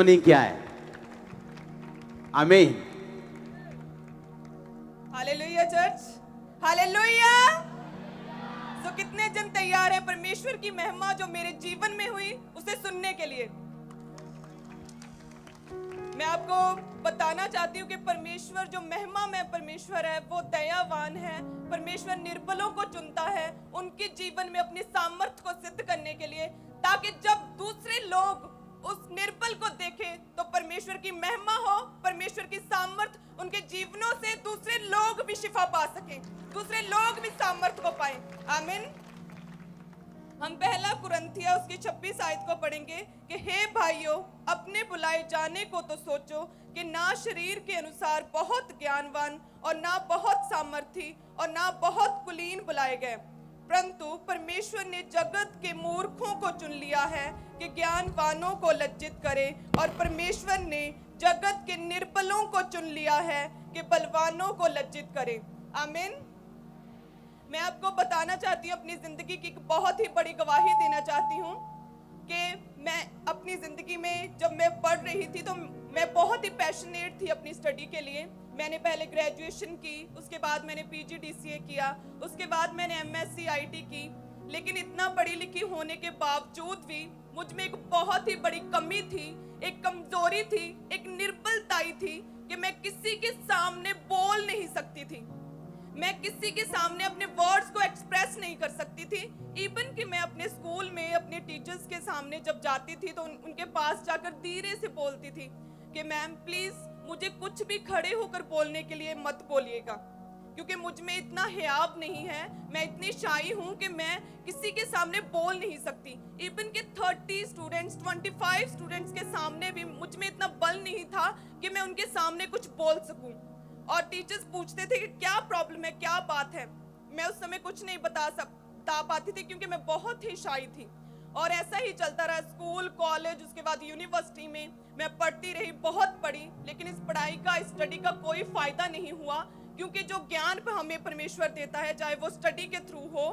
Testimony क्या है। आमीन। Hallelujah church, hallelujah. तो कितने जन तैयार हैं परमेश्वर की महिमा जो मेरे जीवन में हुई उसे सुनने के लिए? मैं आपको बताना चाहती हूँ कि परमेश्वर जो महिमा में परमेश्वर है वो दयावान है। परमेश्वर निर्बलों को चुनता है उनके जीवन में अपनी सामर्थ्य को सिद्ध करने के लिए, ताकि जब दूसरे लोग उस निर्बल को देखें तो परमेश्वर की महिमा हो, परमेश्वर की सामर्थ्य उनके जीवनों से दूसरे लोग भी शिफा पा सकें, दूसरे लोग भी सामर्थ्य को पाएं। आमीन। हम पहला कुरिन्थियों उसकी 26 आयत को पढ़ेंगे कि हे भाइयों, अपने बुलाए जाने को तो सोचो कि ना शरीर के अनुसार बहुत ज्ञानवान और ना बहुत सामर्थी और ना बहुत कुलीन बुलाए गए, परंतु परमेश्वर ने जगत के मूर्खों को चुन लिया है कि ज्ञानवानों को लज्जित करे, और परमेश्वर ने जगत के निर्बलों को चुन लिया है कि बलवानों को लज्जित करे। आमीन। मैं आपको बताना चाहती हूँ, अपनी जिंदगी की एक बहुत ही बड़ी गवाही देना चाहती हूँ कि मैं अपनी जिंदगी में जब मैं पढ़ रही थी तो मैं बहुत ही पैशनेट थी अपनी स्टडी के लिए। मैंने पहले ग्रेजुएशन की, उसके बाद मैंने PGDCA किया, उसके बाद मैंने MSc IT की। लेकिन इतना पढ़ी लिखी होने के बावजूद भी मुझ में एक बहुत ही बड़ी कमी थी, एक कमजोरी थी, एक निर्बलताई थी कि मैं किसी के सामने बोल नहीं सकती थी, मैं किसी के सामने अपने वर्ड्स को एक्सप्रेस नहीं कर सकती थी। इवन कि मैं अपने स्कूल में अपने टीचर्स के सामने जब जाती थी तो उनके पास जाकर धीरे से बोलती थी कि मैम प्लीज मुझे कुछ भी खड़े होकर बोलने के लिए मत बोलिएगा, क्योंकि मुझ में इतना हियाब नहीं है, मैं इतनी शाई हूँ कि मैं किसी के सामने बोल नहीं सकती। इवन के 30 स्टूडेंट्स 25 स्टूडेंट्स के सामने भी मुझ में इतना बल नहीं था कि मैं उनके सामने कुछ बोल सकूं। और टीचर्स पूछते थे कि क्या प्रॉब्लम है, क्या बात है, मैं उस समय कुछ नहीं बता पाती थी क्योंकि मैं बहुत ही शाई थी। और ऐसा ही चलता रहा, स्कूल, कॉलेज, उसके बाद यूनिवर्सिटी में मैं पढ़ती रही, बहुत पढ़ी, लेकिन इस पढ़ाई का, इस स्टडी का कोई फायदा नहीं हुआ, क्योंकि जो ज्ञान पर हमें परमेश्वर देता है, चाहे वो स्टडी के थ्रू हो,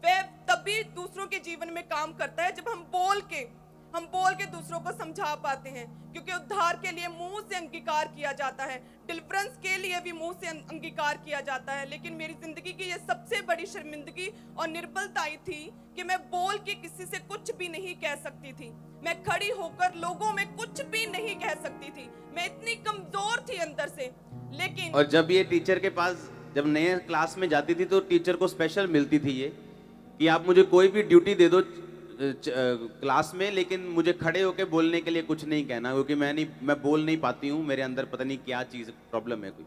वह तभी दूसरों के जीवन में काम करता है जब हम बोल के दूसरों को समझा पाते हैं। क्योंकि उद्धार के लिए मुंह से अंगीकार किया जाता है, डिलीवरेंस के लिए भी मुंह से अंगीकार किया जाता है। लेकिन मेरी जिंदगी की ये सबसे बड़ी शर्मिंदगी और निर्बलताई थी कि मैं बोल के किसी से कुछ भी नहीं कह सकती थी, मैं खड़ी होकर लोगों में कुछ भी नहीं कह सकती थी, मैं इतनी कमजोर थी अंदर से। लेकिन और जब ये टीचर के पास जब नए क्लास में जाती थी तो टीचर को स्पेशल मिलती थी ये कि आप मुझे कोई भी ड्यूटी दे दो क्लास में, लेकिन मुझे खड़े होके बोलने के लिए कुछ नहीं कहना, क्योंकि मैं बोल नहीं पाती हूँ, मेरे अंदर पता नहीं क्या चीज प्रॉब्लम है कोई।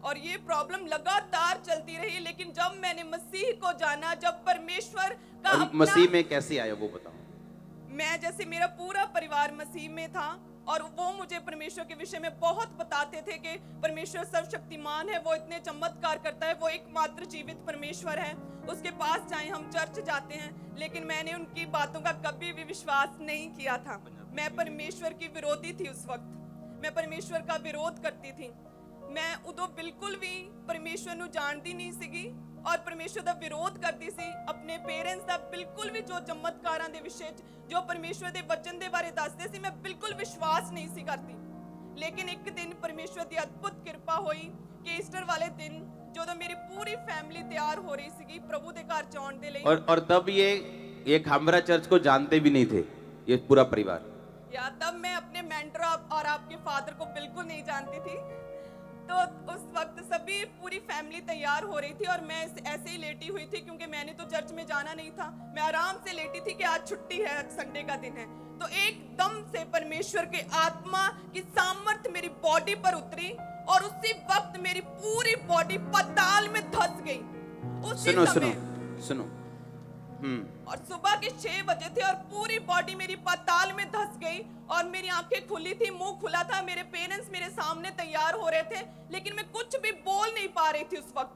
और ये प्रॉब्लम लगातार चलती रही। लेकिन जब मैंने मसीह को जाना, जब परमेश्वर का मसीह में कैसे आया वो बताओ। मैं, जैसे मेरा पूरा परिवार मसीह में था और वो मुझे परमेश्वर के विषय में बहुत बताते थे कि परमेश्वर सर्वशक्तिमान है, वो इतने चमत्कार करता है, वो एकमात्र जीवित परमेश्वर है, उसके पास जाएं, हम चर्च जाते हैं। लेकिन मैंने उनकी बातों का कभी भी विश्वास नहीं किया था। मैं परमेश्वर की विरोधी थी उस वक्त, मैं परमेश्वर का विरोध करती थी। मैं उदो बिल्कुल भी परमेश्वर ਨੂੰ ਜਾਣਦੀ नहीं ਸੀਗੀ और परमेश्वर ਦਾ विरोध करती सी। अपने पेरेंट्स ਦਾ बिल्कुल भी जो चमत्कारां ਦੇ ਵਿਸ਼ੇ जो परमेश्वर ਦੇ वचन ਦੇ ਬਾਰੇ ਦੱਸਦੇ ਸੀ, मैं बिल्कुल विश्वास नहीं सी करती। लेकिन एक दिन परमेश्वर ਦੀ अद्भुत कृपा हुई कि ईस्टर वाले दिन ਜਦੋਂ मेरी पूरी फैमिली तैयार हो रही सी प्रभु के घर जाने के लिए, और तब ये खामरा चर्च को जानते भी नहीं थे ये पूरा परिवार, या तब मैं अपने मेंटर और आपके फादर को बिल्कुल नहीं जानती थी। तो उस वक्त सभी पूरी फैमिली तैयार हो रही थी और मैं ऐसे ही लेटी हुई थी, क्योंकि मैंने तो चर्च में जाना नहीं था, मैं आराम से लेटी थी कि आज छुट्टी है, संडे का दिन है। तो एकदम से परमेश्वर के आत्मा की सामर्थ्य मेरी बॉडी पर उतरी और उसी वक्त मेरी पूरी बॉडी पाताल में धंस गई। उसी समय सुनो और सुबह के 6 बजे थे और पूरी बॉडी मेरी पाताल में धंस गई और मेरी आंखें खुली थी, मुंह खुला था। मेरे पेरेंट्स मेरे सामने तैयार हो रहे थे, लेकिन मैं कुछ भी बोल नहीं पा रही थी उस वक्त।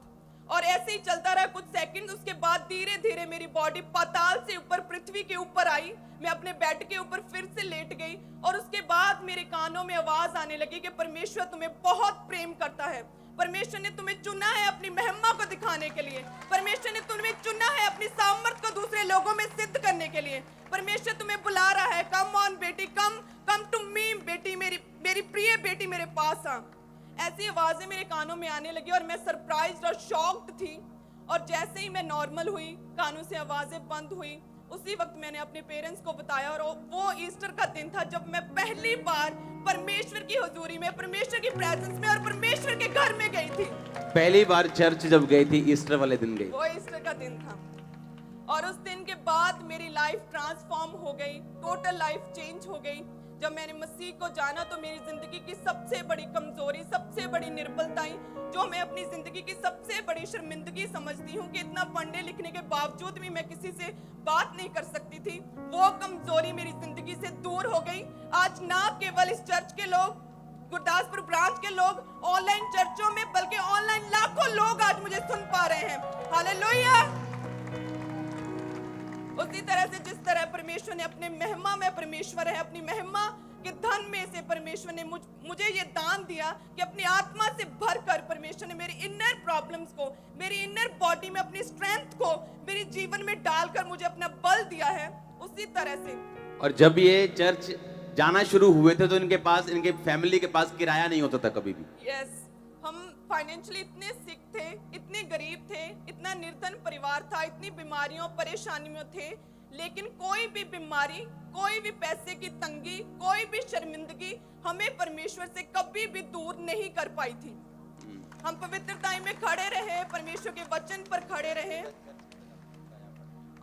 और ऐसे ही चलता रहा कुछ सेकंड। उसके बाद धीरे धीरे मेरी बॉडी पाताल से ऊपर, पृथ्वी के ऊपर आई। मैं अपने बेड के ऊपर फिर से लेट गई और उसके बाद मेरे कानों में आवाज आने लगी कि परमेश्वर तुम्हें बहुत प्रेम करता है, परमेश्वर ने तुम्हें चुना है अपनी महिमा को दिखाने के लिए, परमेश्वर ने तुम्हें चुना है अपनी सामर्थ को दूसरे लोगों में सिद्ध करने के लिए, परमेश्वर तुम्हें बुला रहा है। कम ऑन बेटी, कम टू मी बेटी, इमीडिएटली मेरे पास आ। ऐसी आवाजें मेरे कानों में आने लगी और मैं सरप्राइज्ड और शॉक्ड थी। और जैसे ही मैं नॉर्मल हुई, कानों से आवाजें बंद हुई, उसी वक्त मैंने अपने पेरेंट्स को बताया। और वो ईस्टर का दिन था जब मैं पहली बार परमेश्वर की हुजूरी में, परमेश्वर की प्रेजेंस में और परमेश्वर के घर में गई थी। पहली बार चर्च जब गई थी, ईस्टर वाले दिन गई। वो ईस्टर का दिन था और उस दिन के बाद मेरी लाइफ ट्रांसफॉर्म हो गई, टोटल लाइफ चेंज हो गई। जब मैंने मसीह को जाना तो मेरी जिंदगी की सबसे बड़ी कमजोरी, सबसे बड़ी निर्बलताएं, जो मैं अपनी जिंदगी की सबसे बड़ी शर्मिंदगी समझती हूँ कि इतना पढ़ने लिखने के बावजूद भी मैं किसी से बात नहीं कर सकती थी, वो कमजोरी मेरी जिंदगी से दूर हो गई। आज ना केवल इस चर्च के लोग, गुरदासपुर ब्रांच के लोग, ऑनलाइन चर्चों में, बल्कि ऑनलाइन लाखों लोग आज मुझे सुन पा रहे हैं। हालेलुया। उसी तरह से जिस तरह परमेश्वर ने अपने महिमा में, परमेश्वर है, अपनी महिमा के धन में से परमेश्वर ने मुझे ये दान दिया कि अपनी आत्मा से भरकर परमेश्वर ने मेरी इनर प्रॉब्लम्स को, मेरी इनर बॉडी में अपनी स्ट्रेंथ को मेरे जीवन में डालकर मुझे अपना बल दिया है। उसी तरह से और जब ये चर्च जाना शुरू हुए थे तो इनके पास, इनके फैमिली के पास किराया नहीं होता था कभी भी। यस, हम फाइनेंशियली इतने सिक थे, इतने गरीब थे, इतना निर्धन परिवार था, इतनी बीमारियों परेशानियों में थे, लेकिन कोई भी बीमारी, कोई भी पैसे की तंगी, कोई भी शर्मिंदगी हमें परमेश्वर से कभी भी दूर नहीं कर पाई थी। हम पवित्रता में खड़े रहे, परमेश्वर के वचन पर खड़े रहे।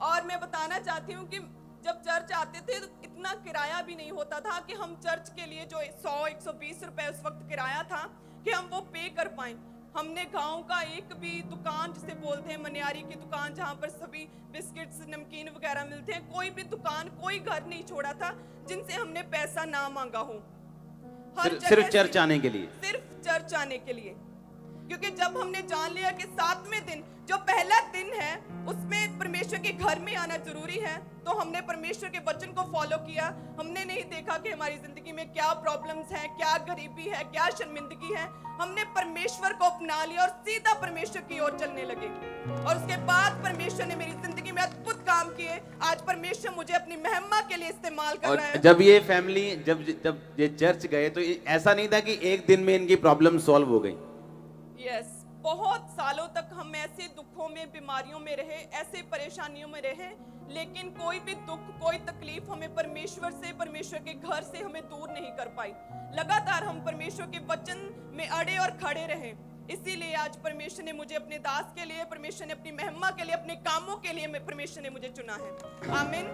और मैं बताना चाहती हूँ कि जब चर्च आते थे तो इतना किराया भी नहीं होता था कि हम चर्च के लिए जो 100-120 रुपए उस वक्त किराया था कि हम वो पे कर पाएं। हमने गांव का एक भी दुकान, जिसे बोलते हैं मनियारी की दुकान, जहां पर सभी बिस्किट्स, नमकीन वगैरह मिलते हैं, कोई भी दुकान, कोई घर नहीं छोड़ा था जिनसे हमने पैसा ना मांगा हो। सिर्फ चर्च आने के लिए, सिर्फ चर्च आने के लिए। क्योंकि जब हमने जान लिया कि 7वें दिन, जो पहला दिन है, उसमें परमेश्वर के घर में आना जरूरी है, तो हमने परमेश्वर के वचन को फॉलो किया। हमने नहीं देखा कि हमारी जिंदगी में क्या प्रॉब्लम्स हैं, क्या गरीबी है, क्या शर्मिंदगी है। हमने परमेश्वर को अपना लिया और सीधा परमेश्वर की ओर चलने लगे। और उसके बाद परमेश्वर ने मेरी जिंदगी में अद्भुत काम किए। आज परमेश्वर मुझे अपनी महिमा के लिए इस्तेमाल कर रहा है। जब ये फैमिली, जब ये चर्च गए तो ऐसा नहीं था कि एक दिन में इनकी प्रॉब्लम सॉल्व हो गई। यस, बहुत सालों तक हम ऐसे दुखों में, बीमारियों में रहे, ऐसे परेशानियों में रहे, लेकिन कोई भी दुख, कोई तकलीफ हमें परमेश्वर से, परमेश्वर के घर से हमें दूर नहीं कर पाई। लगातार हम परमेश्वर के वचन में अड़े और खड़े रहे। इसीलिए आज परमेश्वर ने मुझे अपने दास के लिए, परमेश्वर ने अपनी महिमा के लिए, अपने कामों के लिए परमेश्वर ने मुझे चुना है। आमीन।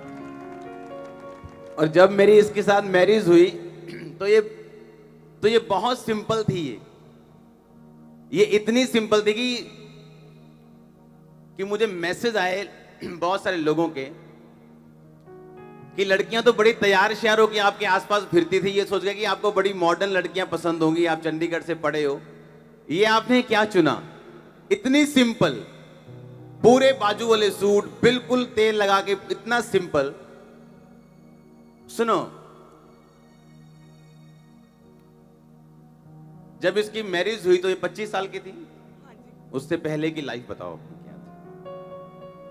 और जब मेरी इसके साथ मैरिज हुई तो ये बहुत सिंपल थी। ये इतनी सिंपल थी कि मुझे मैसेज आए बहुत सारे लोगों के कि लड़कियां तो बड़ी तैयार श्यार हो कि आपके आसपास फिरती थी, ये सोच गया कि आपको बड़ी मॉडर्न लड़कियां पसंद होंगी, आप चंडीगढ़ से पढ़े हो, ये आपने क्या चुना। इतनी सिंपल, पूरे बाजू वाले सूट, बिल्कुल तेल लगा के, इतना सिंपल। सुनो, जब इसकी मैरिज हुई तो ये 25 साल की थी। हाँ जी। उससे पहले की लाइफ बताओ क्या थी?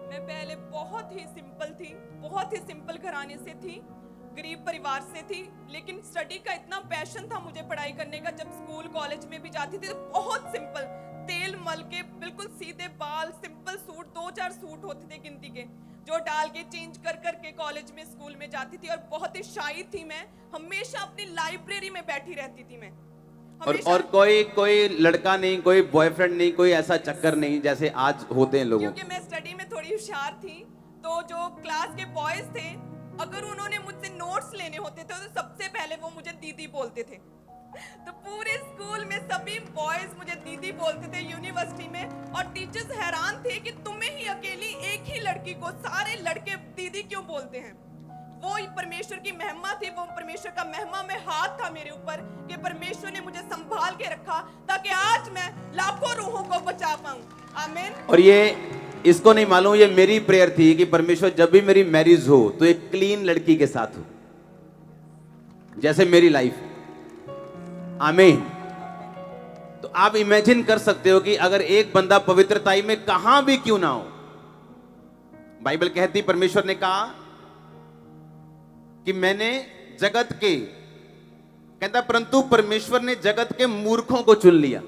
मैं पहले बहुत ही सिंपल थी, बहुत ही सिंपल घराने से थी, गरीब परिवार से थी, लेकिन स्टडी का इतना पैशन था मुझे पढ़ाई करने का। जब स्कूल कॉलेज में भी जाती थी तो बहुत सिंपल, तेल मल के, बिल्कुल सीधे बाल, सिंपल सूट, 2-4 सूट होते थे गिनती के, जो डाल के चेंज कर के कॉलेज में, स्कूल में जाती थी। और बहुत ही शाई थी मैं, हमेशा अपनी लाइब्रेरी में बैठी रहती थी मैं। और कोई लड़का नहीं, कोई बॉयफ्रेंड नहीं, कोई ऐसा चक्कर नहीं जैसे आज होते हैं लोगों। क्योंकि मैं स्टडी में थोड़ी होशियार थी, तो जो क्लास के बॉयज थे, अगर उन्होंने मुझसे नोट्स लेने होते थे तो सबसे पहले वो मुझे दीदी बोलते थे। तो पूरे स्कूल में सभी बॉयज मुझे दीदी बोलते थे, यूनिवर्सिटी में। और टीचर्स हैरान थे कि तुम्हें ही अकेली एक ही लड़की को सारे लड़के दीदी क्यों बोलते हैं। वो परमेश्वर की महिमा थी, वो परमेश्वर का महिमा में हाथ था मेरे ऊपर कि परमेश्वर ने मुझे संभाल के रखा ताकि आज मैं लाखों रूहों को बचा पाऊं। आमीन। और ये इसको नहीं मालूम, ये मेरी प्रेयर थी कि परमेश्वर जब भी मेरी मैरिज हो तो एक क्लीन लड़की के साथ हो, जैसे मेरी लाइफ। आमीन। तो आप इमेजिन कर सकते हो कि अगर एक बंदा पवित्रताई में कहां भी क्यों ना हो, बाइबल कहती, परमेश्वर ने कहा कि मैंने जगत के कहता परंतु परमेश्वर ने जगत के मूर्खों को चुन लिया।